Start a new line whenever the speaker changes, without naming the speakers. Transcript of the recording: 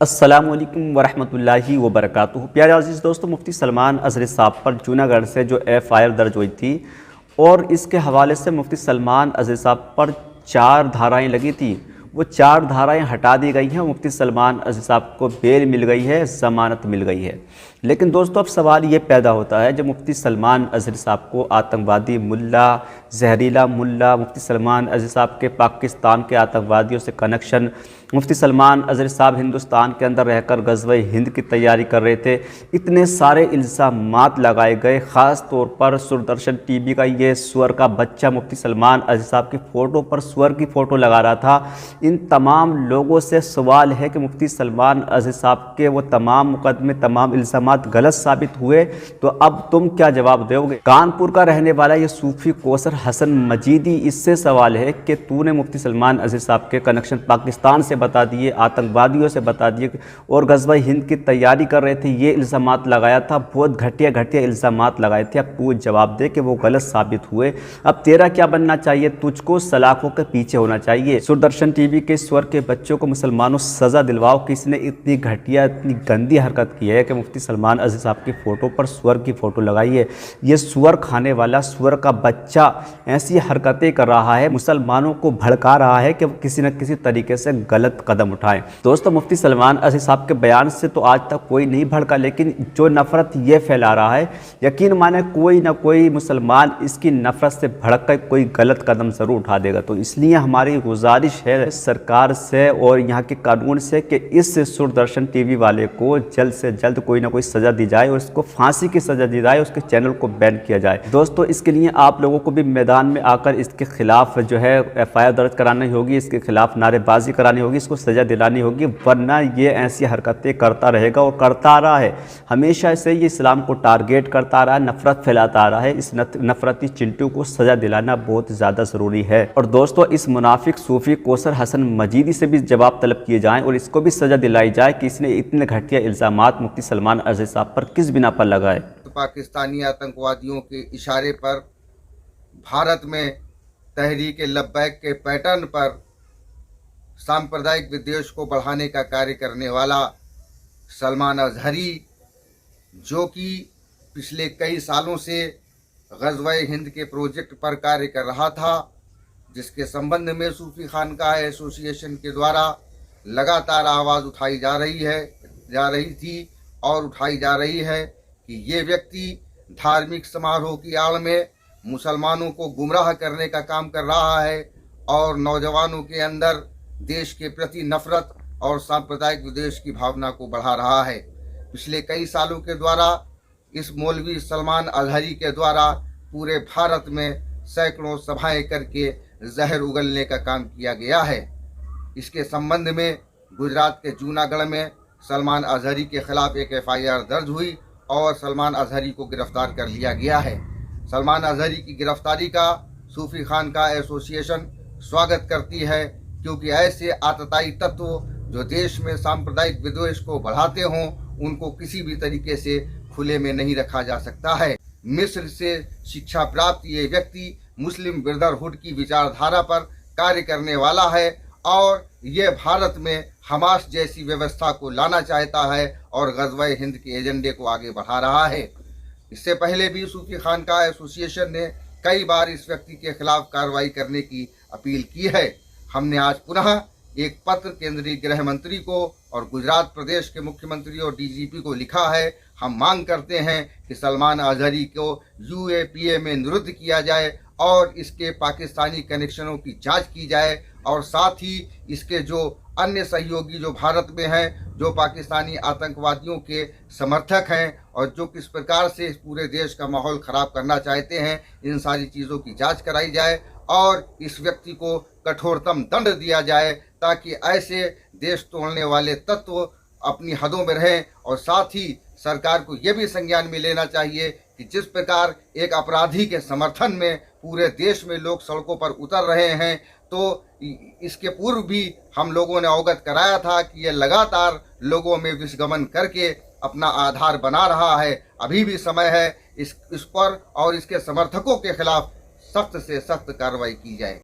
अस्सलामुअलैकुम वरहमतुल्लाहि वबरकातुहू। प्यारे अज़ीज़ दोस्तों, मुफ्ती सलमान अज़हरी साहब पर जूनागढ़ से जो FIR दर्ज हुई थी और इसके हवाले से मुफ्ती सलमान अज़हरी साहब पर 4 धाराएं लगी थी, वो 4 धाराएं हटा दी गई हैं। मुफ्ती सलमान अज़हरी साहब को बेल मिल गई है, ज़मानत मिल गई है। लेकिन दोस्तों, अब सवाल ये पैदा होता है, जब मुफ्ती सलमान अज़हरी साहब को आतंकवादी मुल्ला, जहरीला मुल्ला, मुफ्ती सलमान अज़हरी साहब के पाकिस्तान के आतंकवादियों से कनेक्शन, मुफ्ती सलमान अज़हरी साहब हिंदुस्तान के अंदर रहकर ग़ज़वे हिंद की तैयारी कर रहे थे, इतने सारे इल्ज़ामात लगाए गए। ख़ास तौर पर दूरदर्शन TV का ये सुअर का बच्चा मुफ्ती सलमान अज़हरी साहब की फ़ोटो पर सुअर की फ़ोटो लगा रहा था। इन तमाम लोगों से सवाल है कि मुफ्ती सलमान अज़हरी साहब के वो तमाम मुकदमे, तमाम इल्ज़ामात गलत साबित हुए, तो अब तुम क्या जवाब दोगे? कानपुर का रहने वाला ये सूफ़ी कोसर हसन मजीदी, इससे सवाल है कि तूने मुफ्ती सलमान अज़हरी साहब के कनेक्शन पाकिस्तान से बता दिए, आतंकवादियों से बता दिए और ग़ज़वा हिंद की तैयारी कर रहे थे, ये इल्ज़ामात लगाया था, बहुत घटिया घटिया इल्ज़ामात लगाए थे। अब तू जवाब दे कि वो गलत साबित हुए। अब तेरा क्या बनना चाहिए? तुझको सलाखों के पीछे होना चाहिए। दूरदर्शन TV के स्वर के बच्चों को मुसलमानों सज़ा दिलवाओ कि इसने इतनी घटिया, इतनी गंदी हरकत की है कि मुफ्ती सलमान अज़हरी साहब की फ़ोटो पर सुअर की फ़ोटो लगाई है। ये सुअर खाने वाला सुअर का बच्चा ऐसी हरकतें कर रहा है, मुसलमानों को भड़का रहा है कि किसी न किसी तरीके से गलत कदम उठाएं। दोस्तों, मुफ्ती सलमान अज़हरी साहब के बयान से तो आज तक कोई नहीं भड़का, लेकिन जो नफ़रत ये फैला रहा है, यकीन माने कोई ना कोई मुसलमान इसकी नफ़रत से भड़क कर कोई गलत कदम ज़रूर उठा देगा। तो इसलिए हमारी गुजारिश है सरकार से और यहाँ के कानून से कि इस दूरदर्शन TV वाले को जल्द से जल्द कोई ना कोई सज़ा दी जाए और इसको फांसी की सज़ा दी जाए, उसके चैनल को बैन किया जाए। दोस्तों, इसके लिए आप लोगों को भी मैदान में आकर इसके खिलाफ जो है FIR दर्ज करानी होगी, इसके खिलाफ नारेबाजी करानी होगी, इसको सज़ा दिलानी होगी, वरना ये ऐसी हरकतें करता रहेगा और करता रहा है। हमेशा से ये इस्लाम को टारगेट करता रहा है, नफ़रत फैलाता रहा है। इस नफ़रती चिंटू को सज़ा दिलाना बहुत ज़्यादा ज़रूरी है। और दोस्तों, इस मुनाफिक सूफ़ी कोसर हसन मजीदी से भी जवाब तलब किए जाएँ और इसको भी सज़ा दिलाई जाए कि इसने इतने घटिया इल्ज़ामात मुफ्ती सलमान अज़हरी साहब पर किस बिना पर लगाए।
तो पाकिस्तानी आतंकवादियों के इशारे पर भारत में तहरीक लब्बैक के पैटर्न पर सांप्रदायिक विद्वेष को बढ़ाने का कार्य करने वाला सलमान अज़हरी, जो कि पिछले कई सालों से ग़ज़वा हिंद के प्रोजेक्ट पर कार्य कर रहा था, जिसके संबंध में सूफ़ी खानकाह एसोसिएशन के द्वारा लगातार आवाज़ उठाई जा रही थी और उठाई जा रही है कि ये व्यक्ति धार्मिक समारोह की आड़ में मुसलमानों को गुमराह करने का काम कर रहा है और नौजवानों के अंदर देश के प्रति नफरत और सांप्रदायिक विद्वेष की भावना को बढ़ा रहा है। पिछले कई सालों के द्वारा इस मौलवी सलमान अज़हरी के द्वारा पूरे भारत में सैकड़ों सभाएं करके जहर उगलने का काम किया गया है। इसके संबंध में गुजरात के जूनागढ़ में सलमान अज़हरी के खिलाफ एक FIR दर्ज हुई और सलमान अज़हरी को गिरफ्तार कर लिया गया है। सलमान अज़हरी की गिरफ्तारी का सूफ़ी खानकाह एसोसिएशन स्वागत करती है, क्योंकि ऐसे आतताई तत्व जो देश में सांप्रदायिक विद्वेष को बढ़ाते हों, उनको किसी भी तरीके से खुले में नहीं रखा जा सकता है। मिस्र से शिक्षा प्राप्त ये व्यक्ति मुस्लिम ब्रदरहुड की विचारधारा पर कार्य करने वाला है और ये भारत में हमास जैसी व्यवस्था को लाना चाहता है और ग़ज़वा हिंद के एजेंडे को आगे बढ़ा रहा है। इससे पहले भी सूफ़ी खानकाह एसोसिएशन ने कई बार इस व्यक्ति के खिलाफ कार्रवाई करने की अपील की है। हमने आज पुनः एक पत्र केंद्रीय गृह मंत्री को और गुजरात प्रदेश के मुख्यमंत्री और DGP को लिखा है। हम मांग करते हैं कि सलमान अज़हरी को UAPA में निरुद्ध किया जाए और इसके पाकिस्तानी कनेक्शनों की जांच की जाए और साथ ही इसके जो अन्य सहयोगी जो भारत में हैं, जो पाकिस्तानी आतंकवादियों के समर्थक हैं और जो किस प्रकार से इस पूरे देश का माहौल ख़राब करना चाहते हैं, इन सारी चीज़ों की जांच कराई जाए और इस व्यक्ति को कठोरतम दंड दिया जाए, ताकि ऐसे देश तोड़ने वाले तत्व अपनी हदों में रहें। और साथ ही सरकार को ये भी संज्ञान में लेना चाहिए कि जिस प्रकार एक अपराधी के समर्थन में पूरे देश में लोग सड़कों पर उतर रहे हैं, तो इसके पूर्व भी हम लोगों ने अवगत कराया था कि ये लगातार लोगों में विषगमन करके अपना आधार बना रहा है। अभी भी समय है इस पर और इसके समर्थकों के खिलाफ सख्त से सख्त कार्रवाई की जाए।